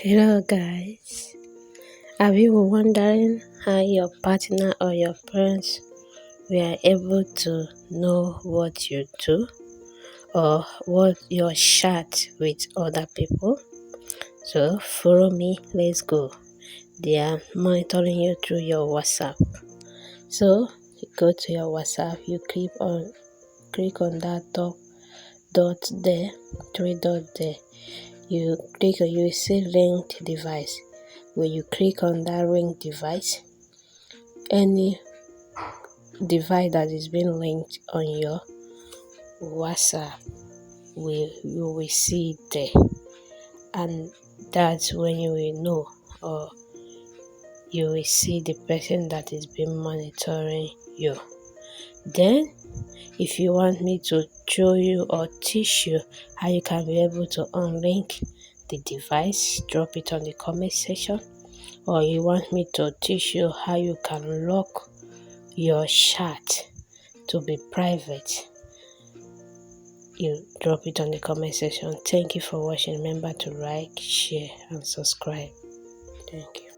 Hello guys, have you been wondering how your partner or your friends were able to know what you do or what your chat with other people? So follow me, let's go. They are monitoring you through your WhatsApp. So you go to your WhatsApp, you click on that top dot there, three dot there. You will see linked device. When you click on that linked device, any device that is being linked on your WhatsApp, you will see it there, and that's when you will know, or you will see the person that is being monitoring you. Then, if you want me to show you or teach you how you can be able to unlink the device, drop it on the comment section. Or you want me to teach you how you can lock your chat to be private, you drop it on the comment section. Thank you for watching. Remember to like, share and subscribe. Thank you.